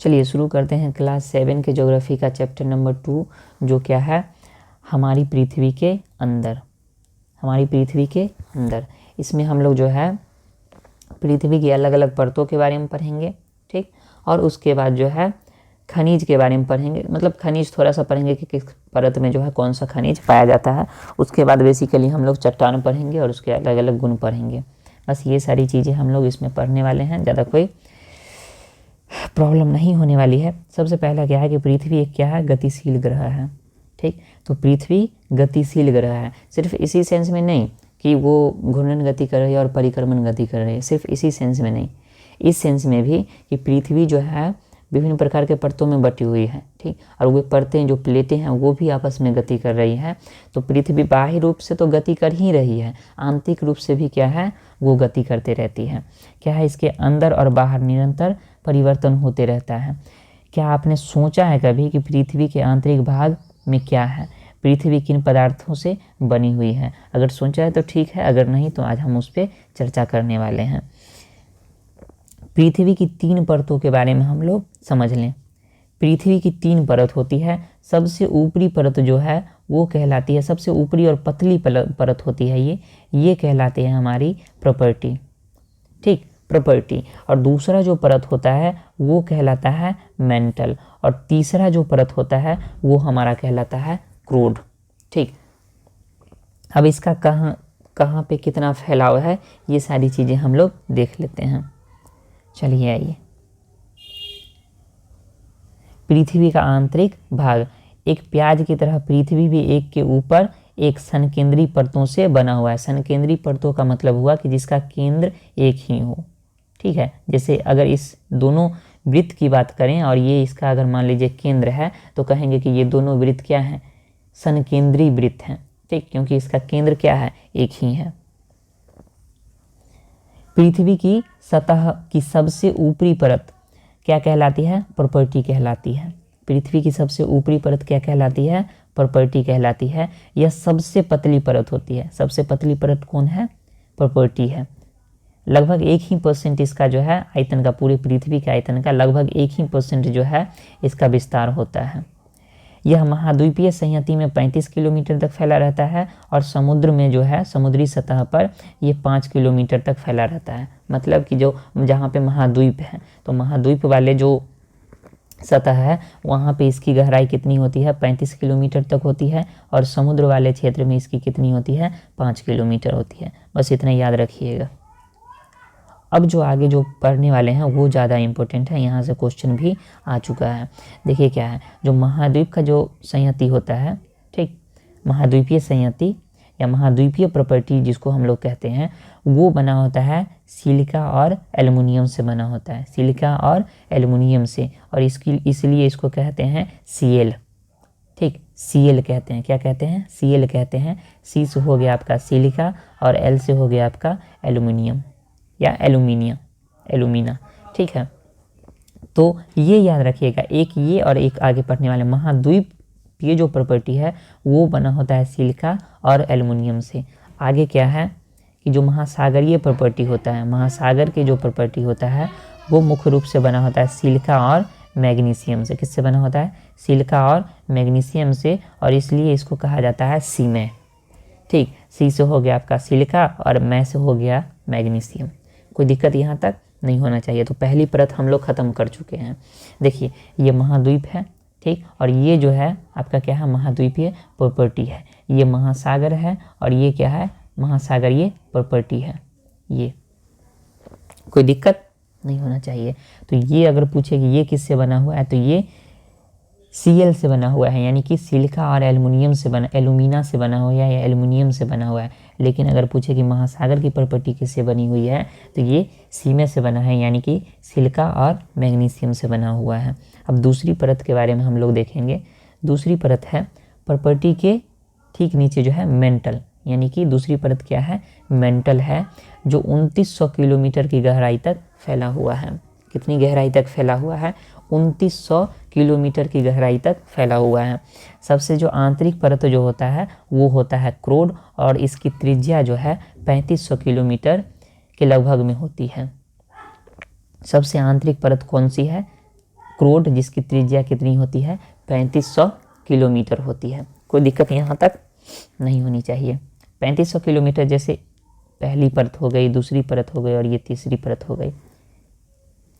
चलिए शुरू करते हैं क्लास 7 के ज्योग्राफी का चैप्टर नंबर 2, जो क्या है, हमारी पृथ्वी के अंदर। हमारी पृथ्वी के अंदर इसमें हम लोग जो है पृथ्वी की अलग अलग परतों के बारे में पढ़ेंगे, ठीक। और उसके बाद जो है खनिज के बारे में पढ़ेंगे, मतलब खनिज थोड़ा सा पढ़ेंगे कि किस परत में जो है कौन सा खनिज पाया जाता है। उसके बाद बेसिकली हम लोग चट्टान पढ़ेंगे और उसके अलग अलग गुण पढ़ेंगे। बस ये सारी चीज़ें हम लोग इसमें पढ़ने वाले हैं, ज़्यादा कोई प्रॉब्लम नहीं होने वाली है। सबसे पहला क्या है कि पृथ्वी एक क्या है, गतिशील ग्रह है, ठीक। तो पृथ्वी गतिशील ग्रह है, सिर्फ इसी सेंस में नहीं कि वो घूर्णन गति कर रही है और परिक्रमण गति कर रही है, सिर्फ इसी सेंस में नहीं, इस सेंस में भी कि पृथ्वी जो है विभिन्न प्रकार के परतों में बटी हुई है, ठीक। और वे परतें जो प्लेटें हैं वो भी आपस में गति कर रही है। तो पृथ्वी बाह्य रूप से तो गति कर ही रही है, आंतरिक रूप से भी क्या है, वो गति करते रहती है। क्या है, इसके अंदर और बाहर निरंतर परिवर्तन होते रहता है। क्या आपने सोचा है कभी कि पृथ्वी के आंतरिक भाग में क्या है, पृथ्वी किन पदार्थों से बनी हुई है? अगर सोचा है तो ठीक है, अगर नहीं तो आज हम उस पर चर्चा करने वाले हैं। पृथ्वी की 3 परतों के बारे में हम लोग समझ लें। पृथ्वी की 3 परत होती है। सबसे ऊपरी परत जो है वो कहलाती है, सबसे ऊपरी और पतली परत होती है ये कहलाती है हमारी प्रॉपर्टी, ठीक, प्रॉपर्टी। और दूसरा जो परत होता है वो कहलाता है मेंटल, और तीसरा जो परत होता है वो हमारा कहलाता है क्रूड, ठीक। अब इसका कहाँ पे कितना फैलाव है, ये सारी चीज़ें हम लोग देख लेते हैं। चलिए आइए, पृथ्वी का आंतरिक भाग, एक प्याज की तरह पृथ्वी भी एक के ऊपर एक संकेंद्री परतों से बना हुआ है। संकेंद्री परतों का मतलब हुआ कि जिसका केंद्र एक ही हो, ठीक है। जैसे अगर इस दोनों वृत्त की बात करें और ये इसका अगर मान लीजिए केंद्र है तो कहेंगे कि ये दोनों वृत्त क्या हैं, संकेंद्री वृत्त हैं, ठीक, क्योंकि इसका केंद्र क्या है, एक ही है। पृथ्वी की सतह की सबसे ऊपरी परत क्या कहलाती है, प्रॉपर्टी कहलाती है। पृथ्वी की सबसे ऊपरी परत क्या कहलाती है, प्रॉपर्टी कहलाती है। यह सबसे पतली परत होती है। सबसे पतली परत कौन है, प्रॉपर्टी है। लगभग 1% इसका जो है आयतन का, पूरे पृथ्वी के आयतन का लगभग 1% जो है इसका विस्तार होता है। यह महाद्वीपीय संहति में 35 किलोमीटर तक फैला रहता है और समुद्र में जो है, समुद्री सतह पर ये 5 किलोमीटर तक फैला रहता है। मतलब कि जो जहाँ पे महाद्वीप है, तो महाद्वीप वाले जो सतह है वहाँ पे इसकी गहराई कितनी होती है, 35 किलोमीटर तक होती है, और समुद्र वाले क्षेत्र में इसकी कितनी होती है, 5 किलोमीटर होती है। बस इतना याद रखिएगा। अब जो आगे जो पढ़ने वाले हैं वो ज़्यादा इम्पोर्टेंट है, यहाँ से क्वेश्चन भी आ चुका है। देखिए क्या है, जो महाद्वीप का जो संहति होता है, ठीक, महाद्वीपीय संहति या महाद्वीपीय प्रॉपर्टी जिसको हम लोग कहते हैं, वो बना होता है सिलिका और एल्युमिनियम से बना होता है, सिलिका और एल्युमिनियम से, और इसलिए इसको कहते हैं Cl, ठीक, Cl कहते हैं। क्या कहते हैं, Cl कहते हैं। C से हो गया आपका सिलिका और L से हो गया आपका एल्युमिनियम या एल्यूमिना, ठीक है। तो ये याद रखिएगा, एक ये और एक आगे पढ़ने वाले महाद्वीप, ये जो प्रॉपर्टी है वो बना होता है सिलिका और एल्युमिनियम से। आगे क्या है कि जो महासागरीय प्रॉपर्टी होता है, महासागर के जो प्रॉपर्टी होता है वो मुख्य रूप से बना होता है सिलिका और मैग्नीशियम से। किससे बना होता है, सिलिका और मैग्नीशियम से, और इसलिए इसको कहा जाता है सीमे, ठीक। सी से हो गया आपका सिलिका और मै से हो गया मैग्नीशियम। कोई दिक्कत यहाँ तक नहीं होना चाहिए। तो पहली परत हम लोग ख़त्म कर चुके हैं। देखिए ये महाद्वीप है, ठीक, और ये जो है आपका क्या है, महाद्वीपीय प्रॉपर्टी है। ये महासागर है और ये क्या है, महासागरीय प्रॉपर्टी है। ये कोई दिक्कत नहीं होना चाहिए। तो ये अगर पूछे कि ये किससे बना हुआ है, तो ये Cl से बना हुआ है, यानी कि सिलिका और एल्युमिनियम से बना, एल्यूमिना से बना हुआ है या एल्युमिनियम से बना हुआ है। लेकिन अगर पूछे कि महासागर की प्रॉपर्टी किससे बनी हुई है, तो ये सीमे से बना है, यानी कि सिलिका और मैग्नीशियम से बना हुआ है। अब दूसरी परत के बारे में हम लोग देखेंगे। दूसरी परत है प्रॉपर्टी के ठीक नीचे जो है मेंटल, यानी कि दूसरी परत क्या है, मेंटल है, जो 2900 किलोमीटर की गहराई तक फैला हुआ है। कितनी गहराई तक फैला हुआ है, 2900 किलोमीटर की गहराई तक फैला हुआ है। सबसे जो आंतरिक परत जो होता है वो होता है क्रोड, और इसकी त्रिज्या जो है 3500 किलोमीटर के लगभग में होती है। सबसे आंतरिक परत कौन सी है, क्रोड जिसकी त्रिज्या कितनी होती है 3500 किलोमीटर होती है। कोई दिक्कत यहाँ तक नहीं होनी चाहिए। 3500 किलोमीटर जैसे पहली परत हो गई, दूसरी परत हो गई और ये तीसरी परत हो गई,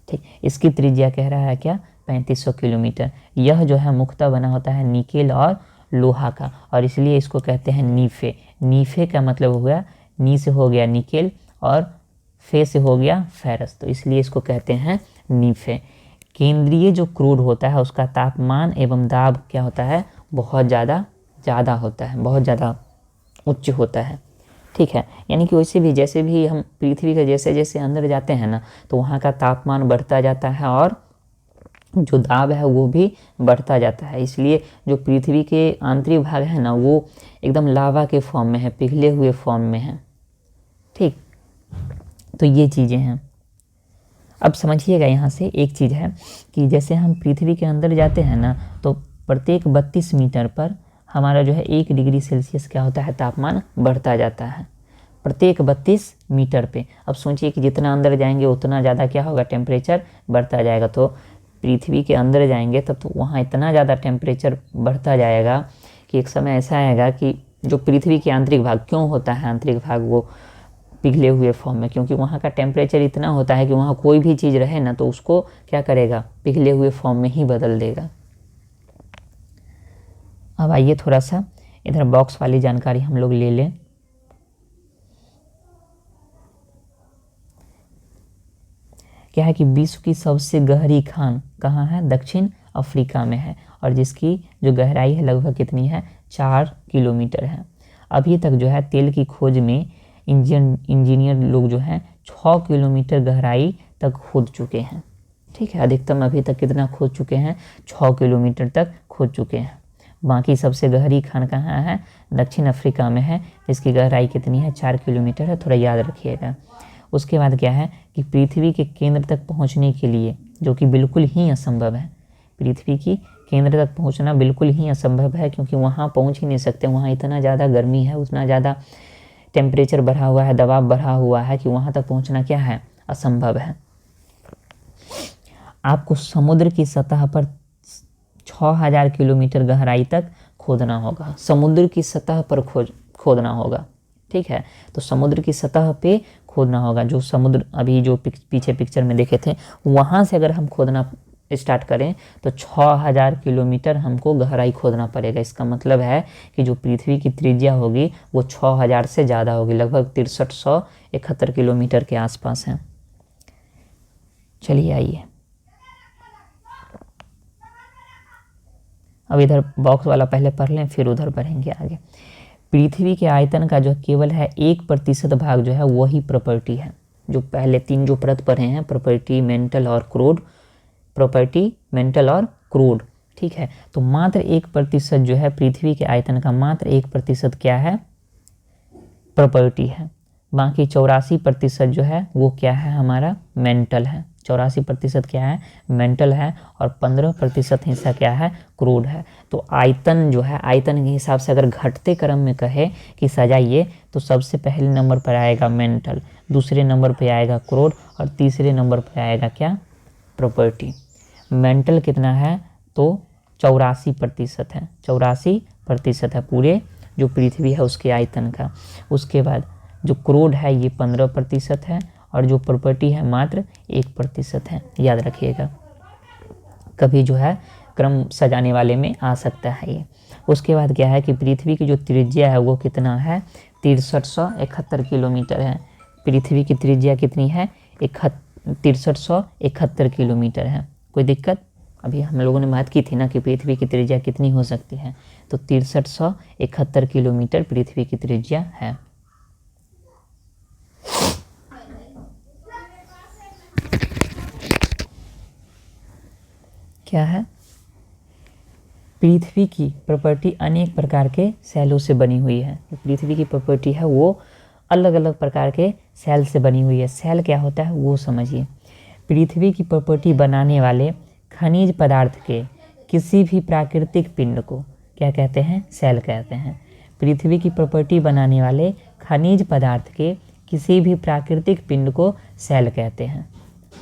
ठीक। इसकी त्रिज्या कह रहा है क्या 3500 किलोमीटर। यह जो है मुख्यतः बना होता है निकेल और लोहा का, और इसलिए इसको कहते हैं नीफे। नीफे का मतलब हो गया, नी से हो गया निकेल और फे से हो गया फेरस, तो इसलिए इसको कहते हैं नीफे। केंद्रीय जो क्रूड होता है उसका तापमान एवं दाब क्या होता है बहुत ज़्यादा होता है, बहुत ज़्यादा उच्च होता है, ठीक है। यानी कि वैसे भी जैसे भी हम पृथ्वी के जैसे जैसे अंदर जाते हैं ना तो वहाँ का तापमान बढ़ता जाता है और जो दाब है वो भी बढ़ता जाता है। इसलिए जो पृथ्वी के आंतरिक भाग है ना वो एकदम लावा के फॉर्म में है, पिघले हुए फॉर्म में है, ठीक। तो ये चीज़ें हैं। अब समझिएगा यहाँ से एक चीज़ है कि जैसे हम पृथ्वी के अंदर जाते हैं ना तो प्रत्येक 32 मीटर पर हमारा जो है 1 डिग्री सेल्सियस क्या होता है तापमान बढ़ता जाता है, प्रत्येक 32 मीटर पे। अब सोचिए कि जितना अंदर जाएंगे उतना ज़्यादा क्या होगा टेम्परेचर बढ़ता जाएगा। तो पृथ्वी के अंदर जाएंगे तब तो वहाँ इतना ज़्यादा टेम्परेचर बढ़ता जाएगा कि एक समय ऐसा आएगा कि जो पृथ्वी के आंतरिक भाग क्यों होता है आंतरिक भाग वो पिघले हुए फॉर्म में, क्योंकि वहाँ का टेम्परेचर इतना होता है कि वहाँ कोई भी चीज़ रहे ना तो उसको क्या करेगा पिघले हुए फॉर्म में ही बदल देगा। अब आइए थोड़ा सा इधर बॉक्स वाली जानकारी हम लोग ले लें। क्या है कि विश्व की सबसे गहरी खान कहाँ है दक्षिण अफ्रीका में है, और जिसकी जो गहराई है लगभग कितनी है 4 किलोमीटर है। अभी तक जो है तेल की खोज में इंजीनियर लोग जो हैं 6 किलोमीटर गहराई तक खोद चुके हैं, ठीक है। अधिकतम अभी तक कितना खोद चुके हैं 6 किलोमीटर तक खोद चुके हैं। बाकी सबसे गहरी खान कहाँ है दक्षिण अफ्रीका में है, इसकी गहराई कितनी है 4 किलोमीटर है, थोड़ा याद रखिएगा। उसके बाद क्या है कि पृथ्वी के केंद्र तक पहुँचने के लिए, जो कि बिल्कुल ही असंभव है, पृथ्वी की केंद्र तक पहुँचना बिल्कुल ही असंभव है, क्योंकि वहाँ पहुँच ही नहीं सकते, वहाँ इतना ज़्यादा गर्मी है, उतना ज़्यादा टेम्परेचर बढ़ा हुआ है, दबाव बढ़ा हुआ है कि वहाँ तक पहुँचना क्या है असंभव है। आपको समुद्र की सतह पर 6000 किलोमीटर गहराई तक खोदना होगा, समुद्र की सतह पर खोदना होगा, ठीक है। तो समुद्र की सतह पे खोदना होगा, जो समुद्र अभी जो पीछे पिक्चर में देखे थे वहाँ से अगर हम खोदना स्टार्ट करें तो 6000 किलोमीटर हमको गहराई खोदना पड़ेगा। इसका मतलब है कि जो पृथ्वी की त्रिज्या होगी वो 6000 से ज़्यादा होगी, लगभग 6371 किलोमीटर के आसपास है। चलिए आइए अब इधर बॉक्स वाला पहले पढ़ लें फिर उधर बढ़ेंगे आगे। पृथ्वी के आयतन का जो केवल है 1% भाग जो है वही प्रॉपर्टी है। जो पहले 3 जो परत पढ़े हैं प्रॉपर्टी, मेंटल और क्रूड, प्रॉपर्टी, मेंटल और क्रूड, ठीक है। तो मात्र 1% जो है पृथ्वी के आयतन का मात्र 1% क्या है प्रॉपर्टी है। बाकी 84% जो है वो क्या है हमारा मेंटल है, 84% क्या है मेंटल है, और 15% हिस्सा क्या है क्रूड है। तो आयतन जो है आयतन के हिसाब से अगर घटते क्रम में कहे कि सजाइए तो सबसे पहले नंबर पर आएगा मेंटल, दूसरे नंबर पर आएगा क्रूड और तीसरे नंबर पर आएगा क्या प्रॉपर्टी। मेंटल कितना है तो 84% है, 84% है पूरे जो पृथ्वी है उसके आयतन का। उसके बाद जो क्रूड है ये 15% है और जो प्रॉपर्टी है मात्र 1% है, याद रखिएगा, कभी जो है क्रम सजाने वाले में आ सकता है ये। उसके बाद क्या है कि पृथ्वी की जो त्रिज्या है वो कितना है 6371 किलोमीटर है। पृथ्वी की त्रिज्या कितनी है 6371 किलोमीटर है। कोई दिक्कत? अभी हम लोगों ने बात की थी ना कि पृथ्वी की त्रिज्या कितनी हो सकती है, तो 6371 किलोमीटर पृथ्वी की त्रिज्या है। क्या है पृथ्वी की प्रॉपर्टी अनेक प्रकार के सेलों से बनी हुई है। पृथ्वी की प्रॉपर्टी है वो अलग अलग प्रकार के सेल से बनी हुई है। सेल क्या होता है वो समझिए। पृथ्वी की प्रॉपर्टी बनाने वाले खनिज पदार्थ के किसी भी प्राकृतिक पिंड को क्या कहते हैं सेल कहते हैं। पृथ्वी की प्रॉपर्टी बनाने वाले खनिज पदार्थ के किसी भी प्राकृतिक पिंड को सेल कहते हैं,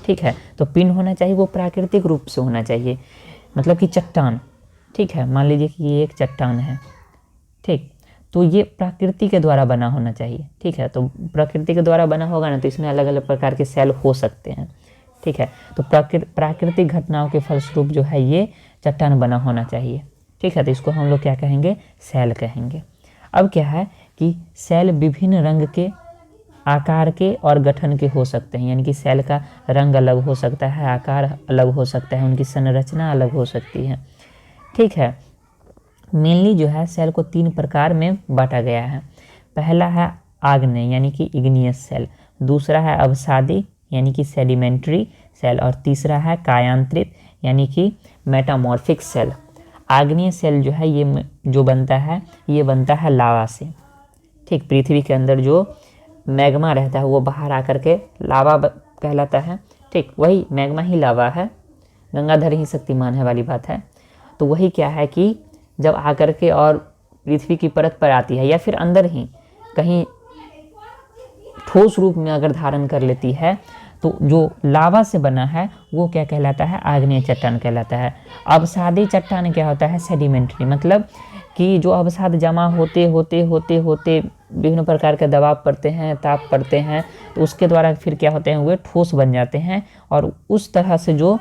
ठीक है। तो पिंड होना चाहिए वो प्राकृतिक रूप से होना चाहिए, मतलब कि चट्टान, ठीक है। मान लीजिए कि ये एक चट्टान है, ठीक, तो ये प्रकृति के द्वारा बना होना चाहिए, ठीक है। तो प्रकृति के द्वारा बना होगा ना, तो इसमें अलग अलग प्रकार के सेल हो सकते हैं, ठीक है। तो प्राकृतिक घटनाओं के फलस्वरूप जो है ये चट्टान बना होना चाहिए, ठीक है। तो इसको हम लोग क्या कहेंगे, सेल कहेंगे। अब क्या है कि सेल विभिन्न रंग के, आकार के और गठन के हो सकते हैं, यानी कि सेल का रंग अलग हो सकता है, आकार अलग हो सकता है, उनकी संरचना अलग हो सकती है, ठीक है। मेनली जो है सेल को 3 प्रकार में बांटा गया है। पहला है आग्नेय यानी कि इग्नियस सेल, दूसरा है अवसादी यानी कि सेडिमेंट्री सेल, और तीसरा है कायांतरित यानी कि मेटामॉर्फिक सेल। आग्नेय सेल जो है ये जो बनता है, ये बनता है लावा से, ठीक। पृथ्वी के अंदर जो मैग्मा रहता है वो बाहर आकर के लावा कहलाता है, ठीक। वही मैग्मा ही लावा है, गंगाधर ही शक्तिमान है वाली बात है। तो वही क्या है कि जब आकर के और पृथ्वी की परत पर आती है, या फिर अंदर ही कहीं ठोस रूप में अगर धारण कर लेती है, तो जो लावा से बना है वो क्या कहलाता है, आग्नेय चट्टान कहलाता है। अवसादी चट्टान क्या होता है, सेडिमेंट्री, मतलब कि जो अवसाद जमा होते होते होते होते विभिन्न प्रकार के दबाव पड़ते हैं, ताप पड़ते हैं, तो उसके द्वारा फिर क्या होते हैं, वे ठोस बन जाते हैं, और उस तरह से जो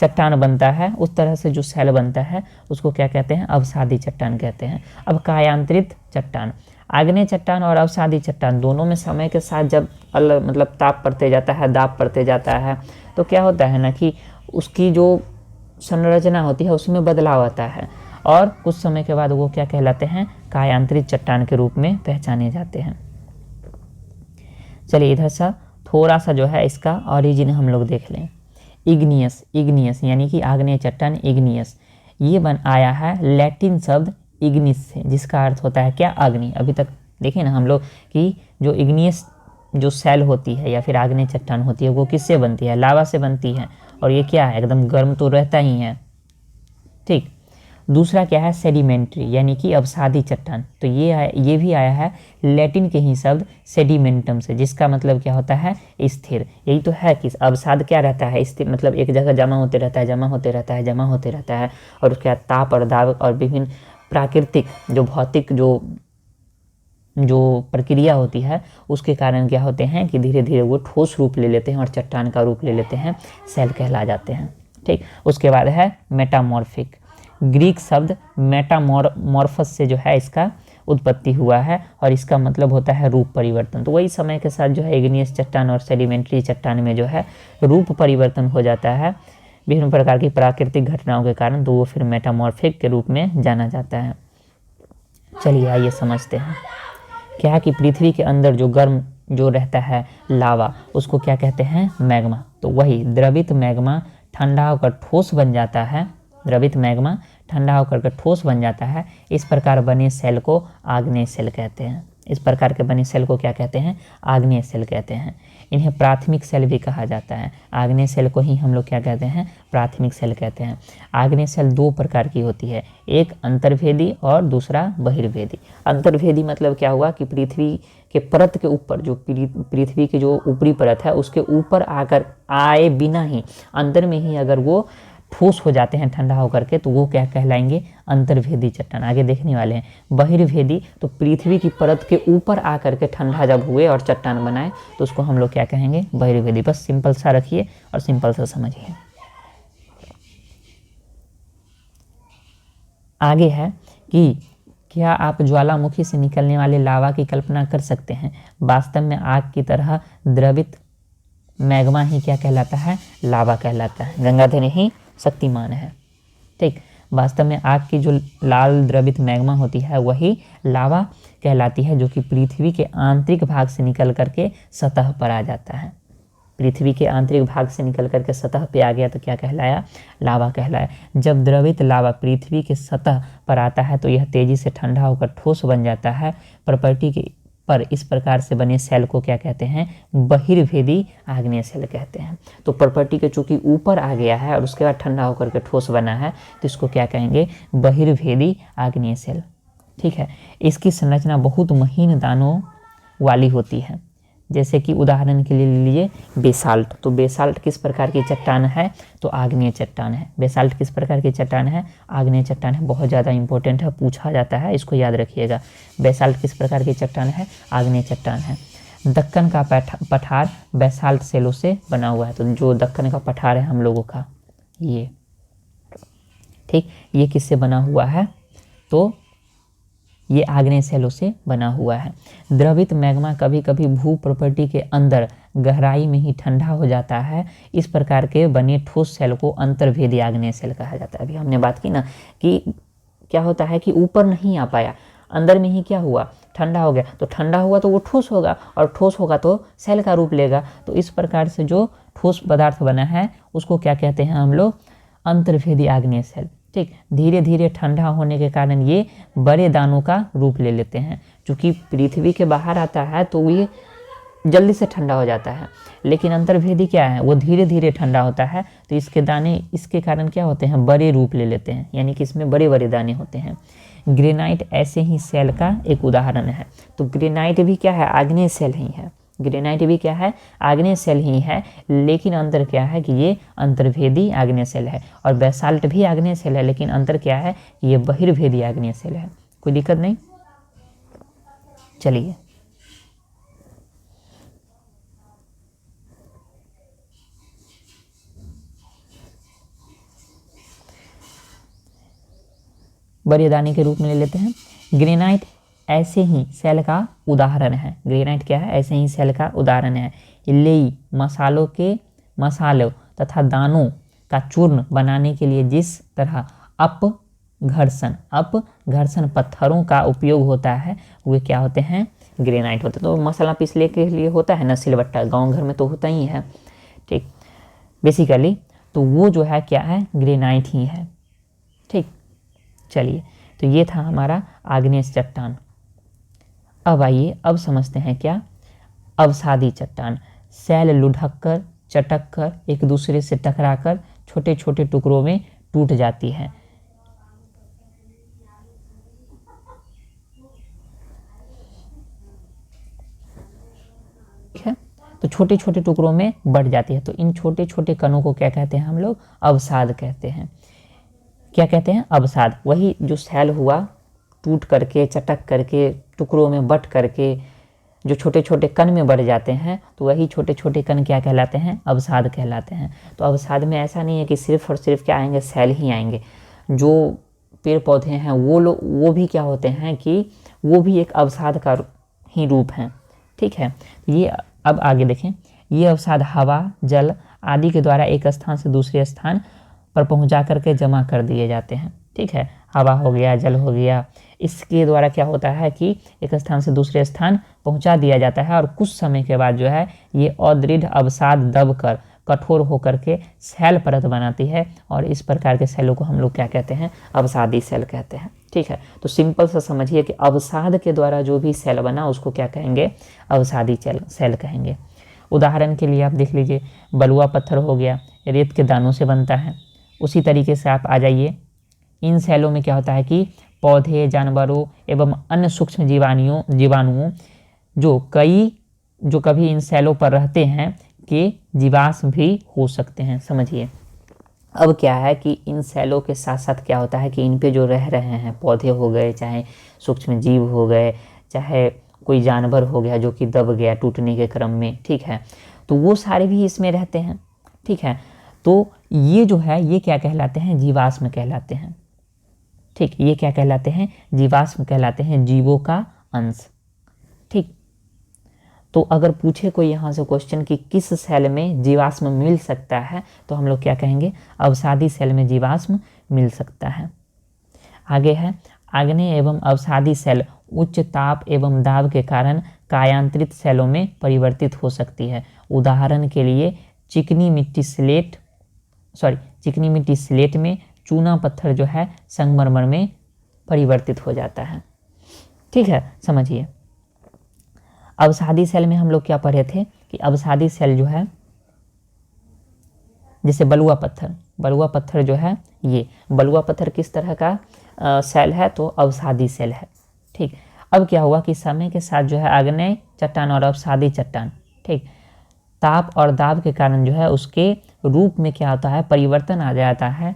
चट्टान बनता है, उस तरह से जो सेल बनता है, उसको क्या कहते हैं, अवसादी चट्टान कहते हैं। अब कायांतरित चट्टान, आग्नेय चट्टान और अवसादी चट्टान दोनों में समय के साथ जब अलग मतलब ताप पड़ते जाता है, दाब पड़ते जाता है, तो क्या होता है ना कि उसकी जो संरचना होती है उसमें बदलाव आता है, और कुछ समय के बाद वो क्या कहलाते हैं, कायांतरित चट्टान के रूप में पहचाने जाते हैं। चलिए इधर सा थोड़ा सा जो है इसका ऑरिजिन हम लोग देख लें। इग्नियस यानी कि आग्नेय चट्टान, इग्नियस, ये आया है लैटिन शब्द इग्निस से, जिसका अर्थ होता है क्या, अग्नि। अभी तक देखें ना हम लोग कि जो इग्नियस जो सेल होती है या फिर आग्नेय चट्टान होती है वो किससे बनती है, लावा से बनती है, और ये क्या है, एकदम गर्म तो रहता ही है, ठीक। दूसरा क्या है, सेडिमेंट्री यानी कि अवसादी चट्टान, तो ये भी आया है लैटिन के ही शब्द सेडिमेंटम से, जिसका मतलब क्या होता है, स्थिर। यही तो है कि अवसाद क्या रहता है, स्थिर, मतलब एक जगह जमा होते रहता है, जमा होते रहता है, जमा होते रहता है, और उसके बाद ताप और दाब और विभिन्न प्राकृतिक जो भौतिक जो प्रक्रिया होती है उसके कारण क्या होते हैं कि धीरे धीरे वो ठोस रूप ले लेते हैं और चट्टान का रूप ले लेते हैं, सेल कहला जाते हैं, ठीक। उसके बाद है मेटामॉर्फिक, ग्रीक शब्द मेटामॉर्फस से जो है इसका उत्पत्ति हुआ है, और इसका मतलब होता है रूप परिवर्तन। तो वही समय के साथ जो है इग्नियस चट्टान और सेडिमेंट्री चट्टान में जो है रूप परिवर्तन हो जाता है विभिन्न प्रकार की प्राकृतिक घटनाओं के कारण, तो वो फिर मेटामॉर्फिक के रूप में जाना जाता है। चलिए आइए समझते हैं क्या है कि पृथ्वी के अंदर जो गर्म जो रहता है लावा, उसको क्या कहते हैं, मैग्मा। तो वही द्रवित मैग्मा ठंडा होकर ठोस बन जाता है, द्रवित मैग्मा ठंडा होकर ठोस बन जाता है। इस प्रकार बने सेल को आग्नेय सेल कहते हैं। इस प्रकार के बने सेल को क्या कहते हैं, आग्नेय सेल कहते हैं। इन्हें प्राथमिक सेल भी कहा जाता है। आग्नेय सेल को ही हम लोग क्या कहते हैं, प्राथमिक सेल कहते हैं। आग्नेय सेल 2 प्रकार की होती है, एक अंतर्भेदी और दूसरा बहिर्भेदी। अंतर्भेदी मतलब क्या हुआ कि पृथ्वी के परत के ऊपर, जो पृथ्वी की जो ऊपरी परत है उसके ऊपर आकर आए बिना ही अंदर में ही अगर वो ठोस हो जाते हैं ठंडा होकर के, तो वो क्या कहलाएंगे, अंतर्भेदी चट्टान। आगे देखने वाले हैं। बहिर्भेदी तो पृथ्वी की परत के ऊपर आकर के ठंडा जब हुए और चट्टान बनाए तो उसको हम लोग क्या कहेंगे, बहिर्भेदी। बस सिंपल सा रखिए और सिंपल सा समझिए। आगे है कि क्या आप ज्वालामुखी से निकलने वाले लावा की कल्पना कर सकते हैं। वास्तव में आग की तरह द्रवित मैग्मा ही क्या कहलाता है, लावा कहलाता है। गंगाधर ही शक्तिमान है, ठीक। वास्तव में आग की जो लाल द्रवित मैग्मा होती है वही लावा कहलाती है, जो कि पृथ्वी के आंतरिक भाग से निकल करके सतह पर आ जाता है। पृथ्वी के आंतरिक भाग से निकल करके सतह पे आ गया तो क्या कहलाया, लावा कहलाया। जब द्रवित लावा पृथ्वी के सतह पर आता है तो यह तेजी से ठंडा होकर ठोस बन जाता है। प्रॉपर्टी के पर इस प्रकार से बने सेल को क्या कहते हैं, बहिर्भेदी आग्नेय सेल कहते हैं। तो प्रॉपर्टी के चूंकि ऊपर आ गया है और उसके बाद ठंडा होकर के ठोस बना है तो इसको क्या कहेंगे, बहिर्भेदी आग्नेय सेल, ठीक है। इसकी संरचना बहुत महीन दानों वाली होती है। जैसे कि उदाहरण के लिए ले लीजिए बेसाल्ट। तो बेसाल्ट किस प्रकार की चट्टान है? तो आग्नेय चट्टान है। बेसाल्ट किस प्रकार की चट्टान है? आग्नेय चट्टान है। बहुत ज़्यादा इंपॉर्टेंट है, पूछा जाता है, इसको याद रखिएगा। बेसाल्ट किस प्रकार की चट्टान है? आग्नेय चट्टान है। दक्कन का पठार बेसाल्ट सेलों से बना हुआ है। तो जो दक्कन का पठार है हम लोगों का, ये ठीक, ये किससे बना हुआ है? तो ये आग्नेय सेलों से बना हुआ है। द्रवित मैग्मा कभी कभी भू प्रॉपर्टी के अंदर गहराई में ही ठंडा हो जाता है। इस प्रकार के बने ठोस सेल को अंतर्भेदी आग्नेय सेल कहा जाता है। अभी हमने बात की ना कि क्या होता है कि ऊपर नहीं आ पाया, अंदर में ही क्या हुआ? ठंडा हो गया। तो ठंडा हुआ तो वो ठोस होगा, और ठोस होगा तो सेल का रूप लेगा। तो इस प्रकार से जो ठोस पदार्थ बना है उसको क्या कहते हैं हम लोग? अंतर्भेदी आग्नेय सेल। ठीक, धीरे धीरे ठंडा होने के कारण ये बड़े दानों का रूप ले लेते हैं। चूँकि पृथ्वी के बाहर आता है तो ये जल्दी से ठंडा हो जाता है, लेकिन अंतर्भेदी क्या है? वो धीरे धीरे ठंडा होता है। तो इसके दाने इसके कारण क्या होते हैं? बड़े रूप ले लेते हैं, यानी कि इसमें बड़े बड़े दाने होते हैं। ग्रेनाइट ऐसे ही सेल का एक उदाहरण है। तो ग्रेनाइट भी क्या है? आग्नेय सेल ही है। ग्रेनाइट भी क्या है? आग्नेय सेल ही है, लेकिन अंतर क्या है कि ये अंतर्भेदी आग्नेय सेल है। और बेसाल्ट भी आग्नेय सेल है, लेकिन अंतर क्या है? ये बहिर्भेदी आग्नेय सेल है। कोई दिक्कत नहीं? चलिए, बड़े दाने के रूप में ले लेते हैं। ग्रेनाइट ऐसे ही सेल का उदाहरण है। ग्रेनाइट क्या है? ऐसे ही सेल का उदाहरण है। लेई मसालों तथा दानों का चूर्ण बनाने के लिए जिस तरह अपघर्षण पत्थरों का उपयोग होता है, वे क्या होते हैं? ग्रेनाइट होते हैं। तो मसाला पीसने के लिए होता है ना सिलबट्टा, गांव घर में तो होता ही है। ठीक, बेसिकली तो वो जो है क्या है? ग्रेनाइट ही है। ठीक, चलिए, तो ये था हमारा आग्नेय चट्टान। अब आइए, अब समझते हैं क्या? अवसादी चट्टान। सेल लुढ़क कर, चटक कर, एक दूसरे से टकराकर छोटे छोटे टुकड़ों में टूट जाती है। ठीक है, तो छोटे छोटे टुकड़ों में बढ़ जाती है। तो इन छोटे छोटे कणों को क्या कहते हैं हम लोग? अवसाद कहते हैं। क्या कहते हैं? अवसाद। वही जो सेल हुआ टूट करके, चटक करके, टुकड़ों में बट करके जो छोटे छोटे कण में बढ़ जाते हैं, तो वही छोटे छोटे कण क्या कहलाते हैं? अवसाद कहलाते हैं। तो अवसाद में ऐसा नहीं है कि सिर्फ और सिर्फ क्या आएंगे? सेल ही आएंगे। जो पेड़ पौधे हैं वो भी क्या होते हैं कि वो भी एक अवसाद का ही रूप हैं। ठीक है, ये अब आगे देखें। ये अवसाद हवा, जल आदि के द्वारा एक स्थान से दूसरे स्थान पर पहुंचा करके जमा कर दिए जाते हैं। ठीक है, हवा हो गया, जल हो गया, इसके द्वारा क्या होता है कि एक स्थान से दूसरे स्थान पहुंचा दिया जाता है, और कुछ समय के बाद जो है ये अदृढ़ अवसाद दबकर कठोर होकर के सेल परत बनाती है, और इस प्रकार के सेलों को हम लोग क्या कहते हैं? अवसादी सेल कहते हैं। ठीक है, तो सिंपल सा समझिए कि अवसाद के द्वारा जो भी सेल बना उसको क्या कहेंगे? अवसादी सेल कहेंगे। उदाहरण के लिए आप देख लीजिए, बलुआ पत्थर हो गया, रेत के दानों से बनता है। उसी तरीके से आप आ जाइए, इन सेलों में क्या होता है कि पौधे, जानवरों एवं अन्य सूक्ष्म जीवाणुओं जो कभी इन सेलों पर रहते हैं के जीवाश्म भी हो सकते हैं। समझिए, अब क्या है कि इन सेलों के साथ साथ क्या होता है कि इन पे जो रह रहे हैं, पौधे हो गए, चाहे सूक्ष्म जीव हो गए, चाहे कोई जानवर हो गया जो कि दब गया टूटने के क्रम में, ठीक है, तो वो सारे भी इसमें रहते हैं। ठीक है, तो ये जो है ये क्या कहलाते हैं? जीवाश्म कहलाते हैं। ठीक, ये क्या कहलाते हैं? जीवाश्म कहलाते हैं, जीवों का अंश। ठीक, तो अगर पूछे कोई यहाँ से क्वेश्चन कि किस सेल में जीवाश्म मिल सकता है, तो हम लोग क्या कहेंगे? अवसादी सेल में जीवाश्म मिल सकता है। आगे है, आग्नेय एवं अवसादी सेल उच्च ताप एवं दाब के कारण कायांतरित सेलों में परिवर्तित हो सकती है। उदाहरण के लिए चिकनी मिट्टी स्लेट में चूना पत्थर जो है संगमरमर में परिवर्तित हो जाता है। ठीक है, समझिए, अवसादी सेल में हम लोग क्या पढ़े थे कि अवसादी सेल जो है, जैसे बलुआ पत्थर जो है, ये बलुआ पत्थर किस तरह का सेल है? तो अवसादी सेल है। ठीक, अब क्या हुआ कि समय के साथ जो है आग्नेय चट्टान और अवसादी चट्टान ठीक। ताप और दाब के कारण जो है उसके रूप में क्या होता है, परिवर्तन आ जाता है,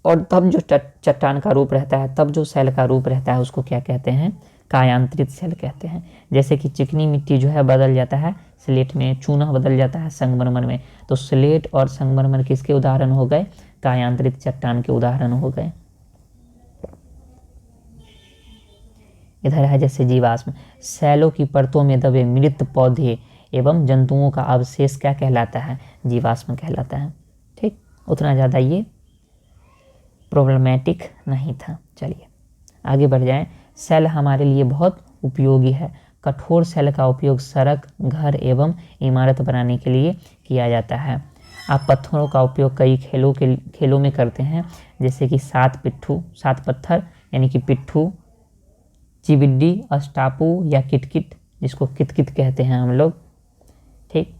और तब जो चट्टान का रूप रहता है, तब जो सेल का रूप रहता है उसको क्या कहते हैं, कायांतरित सेल कहते हैं। जैसे कि चिकनी मिट्टी जो है बदल जाता है स्लेट में, चूना बदल जाता है संगमरमर में, तो स्लेट और संगमरमर किसके उदाहरण हो गए, कायांतरित चट्टान के उदाहरण हो गए। इधर है जैसे जीवाश्म, सेलों की परतों में दबे मृत पौधे एवं जंतुओं का अवशेष क्या कहलाता है, जीवाश्म कहलाता है। ठीक, उतना ज़्यादा ये प्रॉब्लमेटिक नहीं था। चलिए आगे बढ़ जाएं। सेल हमारे लिए बहुत उपयोगी है। कठोर सेल का उपयोग सड़क, घर एवं इमारत बनाने के लिए किया जाता है। आप पत्थरों का उपयोग कई खेलों में करते हैं, जैसे कि सात पत्थर यानी कि पिट्ठू, चिबिड्डी, अस्टापू या किटकिट, जिसको कितकित कहते हैं हम लोग। ठीक,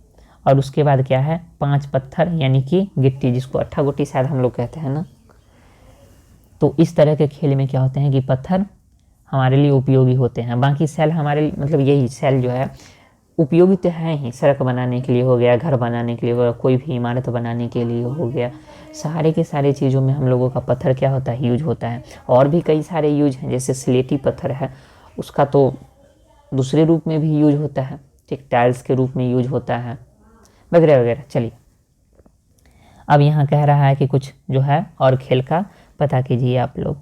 और उसके बाद क्या है, 5 पत्थर यानी कि गिट्टी, जिसको अट्ठा गुट्टी शायद हम लोग कहते हैं ना। तो इस तरह के खेल में क्या होते हैं कि पत्थर हमारे लिए उपयोगी होते हैं। बाकी सेल हमारे मतलब यही सेल जो है उपयोगी तो है ही, सड़क बनाने के लिए हो गया, घर बनाने के लिए हो गया, कोई भी इमारत बनाने के लिए हो गया, सारे के सारे चीज़ों में हम लोगों का पत्थर क्या होता है, यूज होता है। और भी कई सारे यूज हैं, जैसे स्लेटी पत्थर है, उसका तो दूसरे रूप में भी यूज होता है। ठीक, टाइल्स के रूप में यूज होता है, वगैरह वगैरह। चलिए अब यहाँ कह रहा है कि कुछ जो है और खेल का पता कीजिए आप लोग।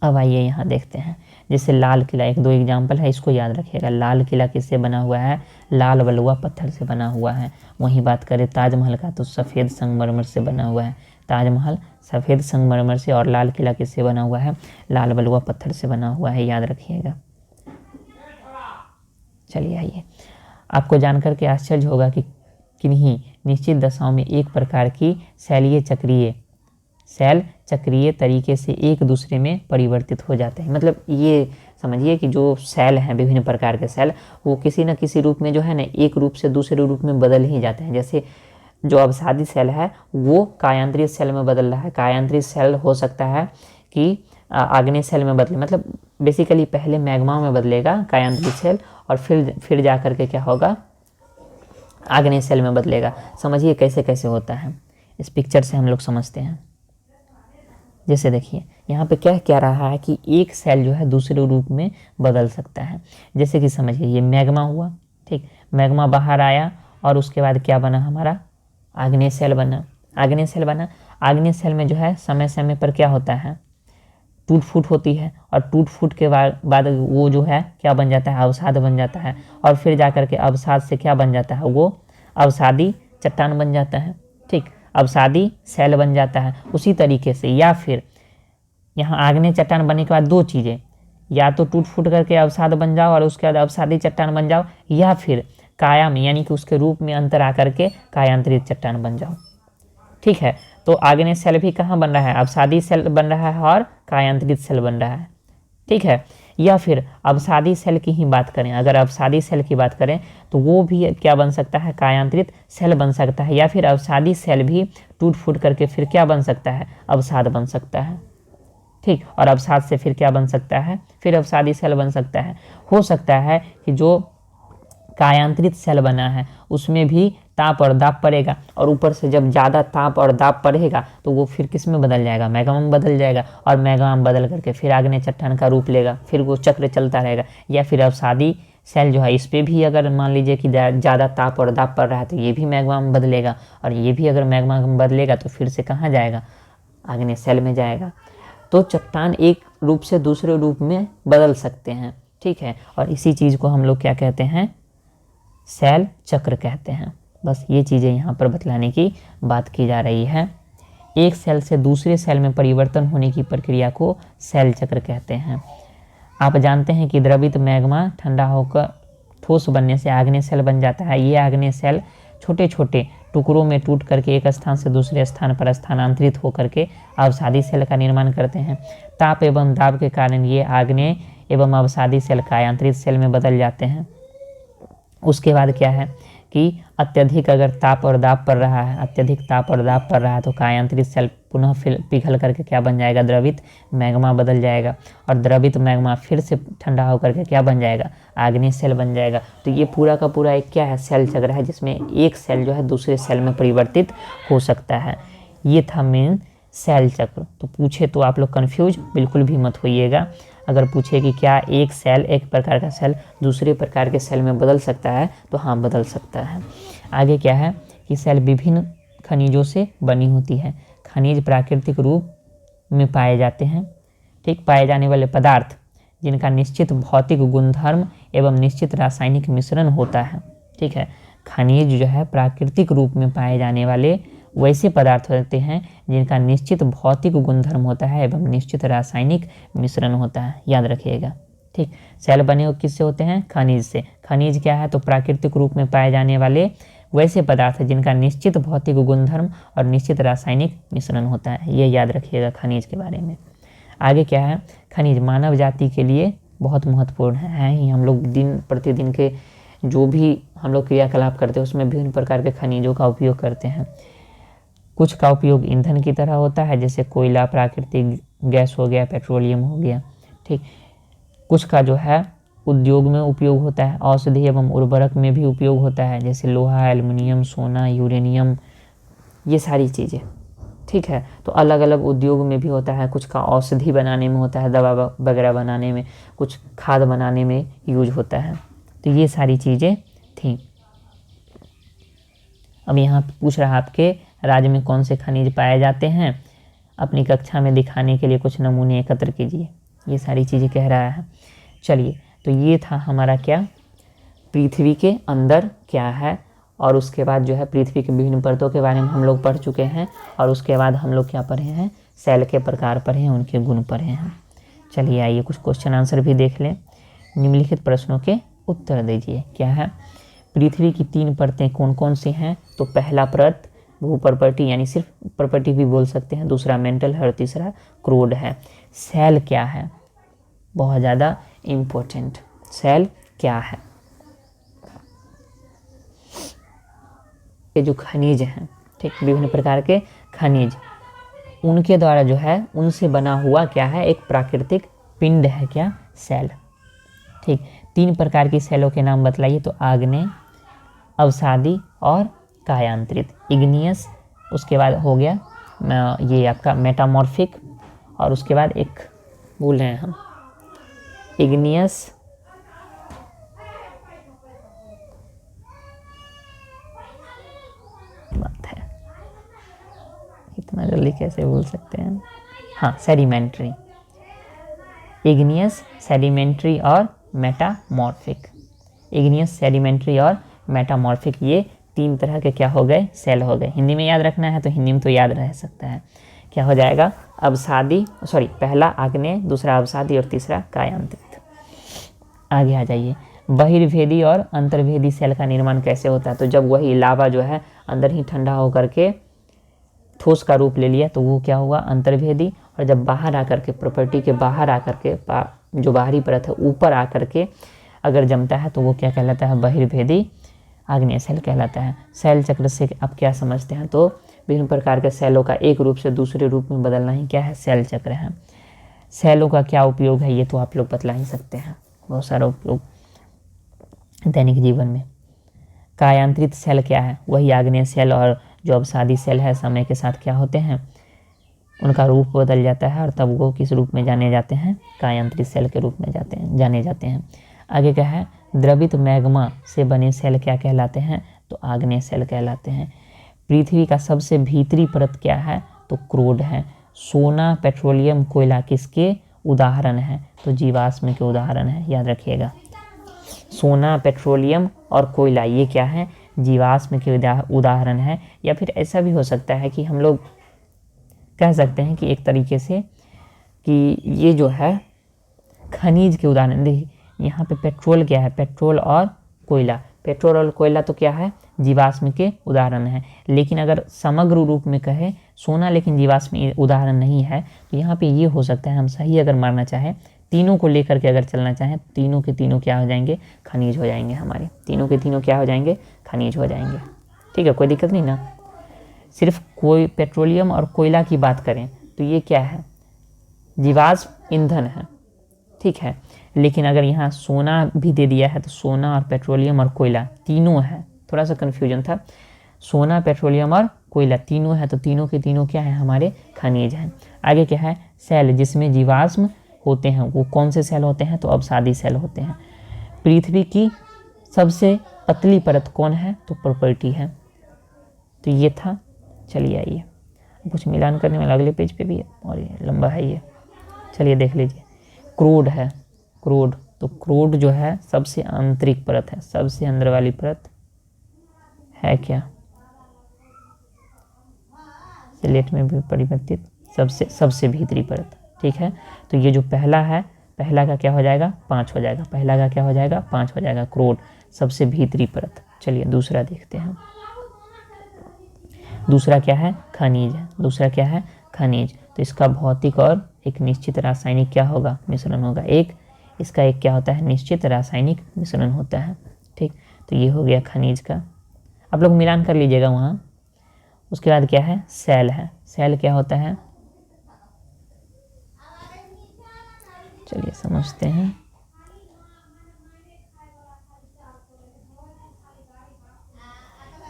अब आइए यहाँ देखते हैं, जैसे लाल किला, 1-2 एग्जाम्पल है, इसको याद रखिएगा। लाल किला किससे बना हुआ है, लाल बलुआ पत्थर से बना हुआ है। वहीं बात करें ताजमहल का, तो सफ़ेद संगमरमर से बना हुआ है। ताजमहल सफ़ेद संगमरमर से, और लाल किला किससे बना हुआ है, लाल बलुआ पत्थर से बना हुआ है, याद रखिएगा। चलिए आइए, आपको जानकर के आश्चर्य होगा कि किन्हीं निश्चित दशाओं में एक प्रकार की सेल चक्रीय तरीके से एक दूसरे में परिवर्तित हो जाते हैं। मतलब ये समझिए कि जो सेल हैं, विभिन्न प्रकार के सेल, वो किसी न किसी रूप में जो है ना, एक रूप से दूसरे रूप में बदल ही जाते हैं। जैसे जो अवसादी सेल है वो कायांतरित सेल में बदल रहा है। कायांतरित सेल हो सकता है कि आग्नेय सेल में बदले, मतलब बेसिकली पहले मैग्मा में बदलेगा कायांतरित सेल, और फिर जा करके क्या होगा, आग्नेय सेल में बदलेगा। समझिए कैसे कैसे होता है, इस पिक्चर से हम लोग समझते हैं। जैसे देखिए यहाँ पे क्या कह रहा है कि एक सेल जो है दूसरे रूप में बदल सकता है। जैसे कि समझिए ये मैग्मा हुआ, ठीक, मैग्मा बाहर आया और उसके बाद क्या बना, हमारा आग्नेय सेल बना। आग्नेय सेल में जो है समय समय पर क्या होता है, टूट फूट होती है, और टूट फूट के बाद वो जो है क्या बन जाता है, अवसाद बन जाता है, और फिर जाकर के अवसाद से क्या बन जाता है, वो अवसादी चट्टान बन जाता है। ठीक, अवसादी सेल बन जाता है। उसी तरीके से, या फिर यहाँ आग्नेय चट्टान बनने के बाद 2 चीज़ें, या तो टूट फूट करके अवसाद बन जाओ और उसके बाद अवसादी चट्टान बन जाओ, या फिर काया में यानी कि उसके रूप में अंतर आकर के कायांतरित चट्टान बन जाओ। ठीक है, तो आग्नेय सेल भी कहाँ बन रहा है, अवसादी सेल बन रहा है और कायांतरित सेल बन रहा है। ठीक है, या फिर अवसादी सेल की ही बात करें, अगर अवसादी सेल की बात करें तो वो भी क्या बन सकता है, कायांतरित सेल बन सकता है, या फिर अवसादी सेल भी टूट फूट करके फिर क्या बन सकता है, अवसाद बन सकता है। ठीक, और अवसाद से फिर क्या बन सकता है, फिर अवसादी सेल बन सकता है। हो सकता है कि जो कायांतरित सेल बना है उसमें भी ताप और दाब पड़ेगा, और ऊपर से जब ज़्यादा ताप और दाब पड़ेगा तो वो फिर किस में बदल जाएगा, मैग्मा में बदल जाएगा, और मैग्मा में बदल करके फिर आग्नेय चट्टान का रूप लेगा, फिर वो चक्र चलता रहेगा। या फिर अवसादी सेल जो है, इस पर भी अगर मान लीजिए कि ज़्यादा ताप और दाब पड़ रहा है तो ये भी मैग्मा में बदलेगा, और ये भी अगर मैग्मा में बदलेगा तो फिर से कहाँ जाएगा, आग्नेय सेल में जाएगा। तो चट्टान एक रूप से दूसरे रूप में बदल सकते हैं। ठीक है, और इसी चीज़ को हम लोग क्या कहते हैं, सेल चक्र कहते हैं। बस ये चीज़ें यहाँ पर बतलाने की बात की जा रही है। एक सेल से दूसरे सेल में परिवर्तन होने की प्रक्रिया को सेल चक्र कहते हैं। आप जानते हैं कि द्रवित मैग्मा ठंडा होकर ठोस बनने से आग्नेय सेल बन जाता है। ये आग्नेय सेल छोटे छोटे टुकड़ों में टूट करके एक स्थान से दूसरे स्थान पर स्थानांतरित होकर के अवसादी सेल का निर्माण करते हैं। ताप एवं दाब के कारण ये आग्नेय एवं अवसादी सेल कायांतरित सेल में बदल जाते हैं। उसके बाद क्या है कि अत्यधिक अगर ताप और दाब पड़ रहा है, अत्यधिक ताप और दाब पड़ रहा है तो कायांतरित सेल पुनः फिर पिघल करके क्या बन जाएगा, द्रवित मैग्मा बदल जाएगा, और द्रवित मैग्मा फिर से ठंडा होकर के क्या बन जाएगा, आग्नेय सेल बन जाएगा। तो ये पूरा का पूरा एक क्या है, सेल चक्र है, जिसमें एक सेल जो है दूसरे सेल में परिवर्तित हो सकता है। ये था मेन सेल चक्र। तो पूछे तो आप लोग कन्फ्यूज बिल्कुल भी मत होइएगा। अगर पूछे कि क्या एक सेल, एक प्रकार का सेल दूसरे प्रकार के सेल में बदल सकता है, तो हाँ बदल सकता है। आगे क्या है कि सेल विभिन्न खनिजों से बनी होती है। खनिज प्राकृतिक रूप में पाए जाते हैं, ठीक, पाए जाने वाले पदार्थ जिनका निश्चित भौतिक गुणधर्म एवं निश्चित रासायनिक मिश्रण होता है, ठीक है। खनिज जो है प्राकृतिक रूप में पाए जाने वाले वैसे पदार्थ होते हैं जिनका निश्चित भौतिक गुणधर्म होता है एवं निश्चित रासायनिक मिश्रण होता है, याद रखिएगा, ठीक। सेल बने हुए किससे होते हैं, खनिज से। खनिज क्या है, तो प्राकृतिक रूप में पाए जाने वाले वैसे पदार्थ है जिनका निश्चित भौतिक गुणधर्म और निश्चित रासायनिक मिश्रण होता है, ये याद रखिएगा खनिज के बारे में। आगे क्या है, खनिज मानव जाति के लिए बहुत महत्वपूर्ण है ही। हम लोग दिन प्रतिदिन के जो भी हम लोग क्रियाकलाप करते हैं उसमें विभिन्न प्रकार के खनिजों का उपयोग करते हैं। कुछ का उपयोग ईंधन की तरह होता है, जैसे कोयला, प्राकृतिक गैस हो गया, पेट्रोलियम हो गया, ठीक। कुछ का जो है उद्योग में उपयोग होता है, औषधि एवं उर्वरक में भी उपयोग होता है, जैसे लोहा, एल्युमिनियम, सोना, यूरेनियम, ये सारी चीज़ें, ठीक है। तो अलग अलग उद्योग में भी होता है। कुछ का औषधि बनाने में होता है, दवा वगैरह बनाने में, कुछ खाद बनाने में यूज होता है। तो ये सारी चीज़ें थी। अब यहाँ पूछ रहा आपके राज्य में कौन से खनिज पाए जाते हैं, अपनी कक्षा में दिखाने के लिए कुछ नमूने एकत्र कीजिए, ये सारी चीज़ें कह रहा है। चलिए, तो ये था हमारा क्या, पृथ्वी के अंदर क्या है, और उसके बाद जो है पृथ्वी के विभिन्न परतों के बारे में हम लोग पढ़ चुके हैं, और उसके बाद हम लोग क्या पढ़े हैं, सेल के प्रकार पढ़े हैं, उनके गुण पढ़े हैं। चलिए आइए कुछ क्वेश्चन आंसर भी देख लें। निम्नलिखित प्रश्नों के उत्तर दीजिए। क्या है, पृथ्वी की 3 परतें कौन कौन सी हैं, तो पहला परत भू प्रॉपर्टी, यानी सिर्फ प्रॉपर्टी भी बोल सकते हैं, दूसरा मेंटल है और तीसरा क्रूड है। सेल क्या है, बहुत ज़्यादा इम्पोर्टेंट, सेल क्या है, ये जो खनिज हैं, ठीक, विभिन्न प्रकार के खनिज, उनके द्वारा जो है उनसे बना हुआ क्या है, एक प्राकृतिक पिंड है, क्या, सेल, ठीक। 3 प्रकार की सेलों के नाम बतलाइए, तो आग्नेय, अवसादी और कायांतरित, इग्नियस, उसके बाद हो गया ये आपका मेटामॉर्फिक, और उसके बाद एक भूल रहे हैं हम, इग्नियस, बात है, इतना जल्दी कैसे भूल सकते हैं, हाँ, सेडिमेंट्री, इग्नियस, सेडिमेंट्री और मेटामॉर्फिक। इग्नियस, सेडिमेंट्री और मेटामॉर्फिक, ये 3 तरह के क्या हो गए, सेल हो गए। हिंदी में याद रखना है तो हिंदी में तो याद रह सकता है, क्या हो जाएगा, अवसादी, सॉरी, पहला आग्नेय, दूसरा अवसादी और तीसरा कायांतरित। आगे आ जाइए, बहिर्भेदी और अंतर्भेदी सेल का निर्माण कैसे होता है, तो जब वही लावा जो है अंदर ही ठंडा होकर के ठोस का रूप ले लिया तो वो क्या हुआ, अंतर्भेदी, और जब बाहर आकर के, प्रॉपर्टी के बाहर आकर के, जो बाहरी परत है ऊपर आकर के अगर जमता है तो वो क्या कहलाता है, बहिर्भेदी आग्नेय सेल कहलाता है। सेल चक्र से आप क्या समझते हैं, तो विभिन्न प्रकार के सेलों का एक रूप से दूसरे रूप में बदलना ही क्या है, सेल चक्र है। सेलों का क्या उपयोग है, ये तो आप लोग बतला ही सकते हैं, बहुत सारा उपयोग दैनिक जीवन में। कायांतरित सेल क्या है, वही आग्नेय सेल और जो अवसादी सेल है समय के साथ क्या होते हैं, उनका रूप बदल जाता है और तब वो किस रूप में जाने जाते हैं, कायांतरित सेल के रूप में जाने जाते हैं। आगे क्या है, द्रवित मैग्मा से बने सेल क्या कहलाते हैं, तो आग्नेय सेल कहलाते हैं। पृथ्वी का सबसे भीतरी परत क्या है, तो क्रूड है। सोना, पेट्रोलियम, कोयला किसके उदाहरण है, तो जीवाश्म के उदाहरण है, याद रखिएगा। सोना, पेट्रोलियम और कोयला ये क्या है, जीवाश्म के उदाहरण है। या फिर ऐसा भी हो सकता है कि हम लोग कह सकते हैं कि एक तरीके से कि ये जो है खनिज के उदाहरण। देखिए यहाँ पे पेट्रोल क्या है, पेट्रोल और कोयला, पेट्रोल और कोयला तो क्या है, जीवाश्म के उदाहरण है। लेकिन अगर समग्र रूप में कहे सोना लेकिन जीवाश्म उदाहरण नहीं है, तो यहाँ पे ये हो सकता है, हम सही अगर मानना चाहें, तीनों को लेकर के अगर चलना चाहें, तीनों के तीनों क्या हो जाएंगे, खनिज हो जाएंगे हमारे, तीनों के तीनों क्या हो जाएंगे, खनिज हो जाएंगे। ठीक है, कोई दिक्कत नहीं ना। सिर्फ कोई पेट्रोलियम और कोयला की बात करें तो ये क्या है, जीवाश्म ईंधन है, ठीक है। लेकिन अगर यहाँ सोना भी दे दिया है तो सोना और पेट्रोलियम और कोयला तीनों है, थोड़ा सा कन्फ्यूजन था, सोना पेट्रोलियम और कोयला तीनों है, तो तीनों के तीनों क्या है, हमारे खनिज हैं। आगे क्या है, सेल जिसमें जीवाश्म होते हैं, वो कौन से सेल होते हैं, तो अवसादी सेल होते हैं। पृथ्वी की सबसे पतली परत कौन है, तो प्रॉपर्टी है। तो ये था। चलिए आइए कुछ मिलान करने वाला अगले पेज पे भी है और ये लंबा है ये, चलिए देख लीजिए। क्रोड है, क्रोड, तो क्रोड जो है सबसे आंतरिक परत है, सबसे अंदर वाली परत है क्या, सिलेट में भी परिवर्तित, सबसे भीतरी परत, ठीक है। तो ये जो पहला है, पहला का क्या हो जाएगा, 5 हो जाएगा, पहला का क्या हो जाएगा, 5 हो जाएगा, क्रोड सबसे भीतरी परत। चलिए दूसरा देखते हैं। दूसरा क्या है, खनिज है, दूसरा क्या है, खनिज। तो इसका भौतिक और एक निश्चित रासायनिक क्या होगा, मिश्रण होगा। एक इसका एक क्या होता है, निश्चित रासायनिक मिश्रण होता है, ठीक। तो ये हो गया खनिज का, आप लोग मिलान कर लीजिएगा वहाँ। उसके बाद क्या है, सेल है, सेल क्या होता है, चलिए समझते हैं।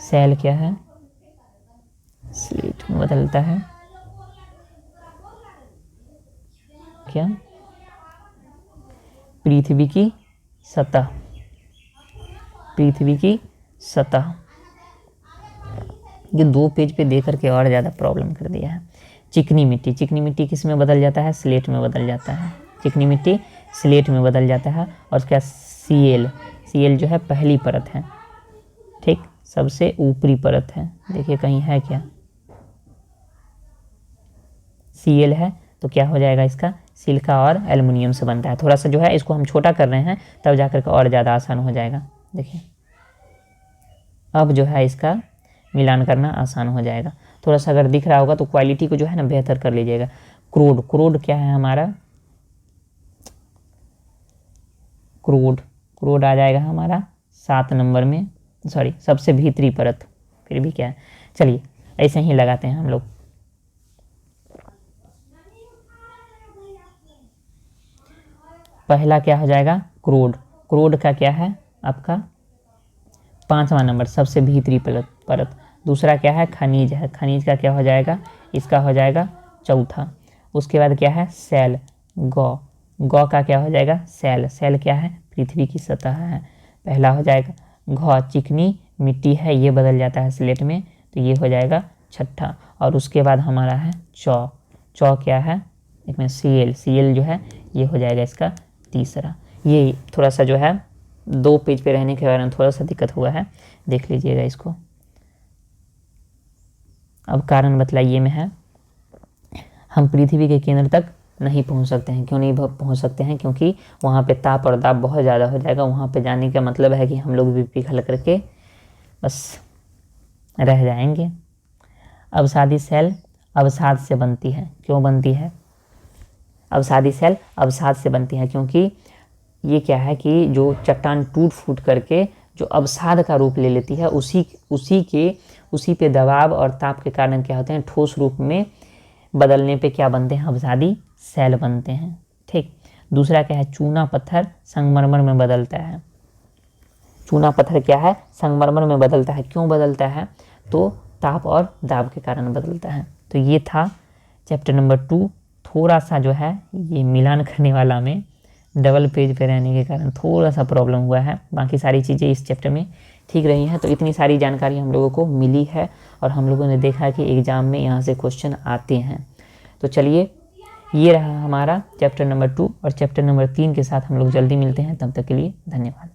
सेल क्या है, स्लेट में बदलता है क्या, पृथ्वी की सतह, पृथ्वी की सतह। ये 2 पेज पे दे करके और ज़्यादा प्रॉब्लम कर दिया है। चिकनी मिट्टी, चिकनी मिट्टी किस में बदल जाता है, स्लेट में बदल जाता है, चिकनी मिट्टी स्लेट में बदल जाता है। और उसका सीएल, सीएल जो है पहली परत है, ठीक, सबसे ऊपरी परत है। देखिए कहीं है क्या, सीएल है, तो क्या हो जाएगा इसका, सिलिका और एल्युमिनियम से बनता है। थोड़ा सा जो है इसको हम छोटा कर रहे हैं, तब जाकर के और ज़्यादा आसान हो जाएगा। देखिए अब जो है इसका मिलान करना आसान हो जाएगा। थोड़ा सा अगर दिख रहा होगा तो क्वालिटी को जो है ना बेहतर कर लीजिएगा। क्रोड, क्रोड क्या है हमारा, क्रोड, क्रोड आ जाएगा हमारा 7 नंबर में, सॉरी सबसे भीतरी परत, फिर भी क्या है, चलिए ऐसे ही लगाते हैं हम लोग। पहला क्या हो जाएगा, क्रोड, क्रोड का क्या है आपका 5वां नंबर, सबसे भीतरी परत। दूसरा क्या है, खनिज है, खनिज का क्या हो जाएगा, इसका हो जाएगा चौथा। उसके बाद क्या है, सेल, गौ, गौ का क्या हो जाएगा, सेल, सेल क्या है, पृथ्वी की सतह है, पहला हो जाएगा। घ चिकनी मिट्टी है, ये बदल जाता है स्लेट में, तो ये हो जाएगा छठा। और उसके बाद हमारा है चौ, चौ क्या है, एक में सीएल, सीएल जो है ये हो जाएगा इसका तीसरा। ये थोड़ा सा जो है 2 पेज पे रहने के कारण थोड़ा सा दिक्कत हुआ है, देख लीजिएगा इसको। अब कारण बतलाइए में है, हम पृथ्वी के केंद्र तक नहीं पहुंच सकते हैं। क्यों नहीं पहुंच सकते हैं, क्योंकि वहाँ पे ताप और दाब बहुत ज़्यादा हो जाएगा। वहाँ पे जाने का मतलब है कि हम लोग भी पिघल करके बस रह जाएंगे। अवसादी सेल अवसाद से बनती है, क्यों बनती है, अवसादी सेल अवसाद से बनती है क्योंकि ये क्या है कि जो चट्टान टूट फूट करके जो अवसाद का रूप ले लेती है, उसी पे दबाव और ताप के कारण क्या होते हैं, ठोस रूप में बदलने पे क्या बनते हैं, अवसादी सेल बनते हैं, ठीक। दूसरा क्या है, चूना पत्थर संगमरमर में बदलता है। चूना पत्थर क्या है, संगमरमर में बदलता है, क्यों बदलता है, तो ताप और दाब के कारण बदलता है। तो ये था चैप्टर नंबर 2। थोड़ा सा जो है ये मिलान करने वाला में डबल पेज पे रहने के कारण थोड़ा सा प्रॉब्लम हुआ है, बाकी सारी चीज़ें इस चैप्टर में ठीक रही हैं। तो इतनी सारी जानकारी हम लोगों को मिली है और हम लोगों ने देखा कि एग्ज़ाम में यहाँ से क्वेश्चन आते हैं। तो चलिए ये रहा हमारा चैप्टर नंबर 2 और चैप्टर नंबर 3 के साथ हम लोग जल्दी मिलते हैं। तब तक के लिए धन्यवाद।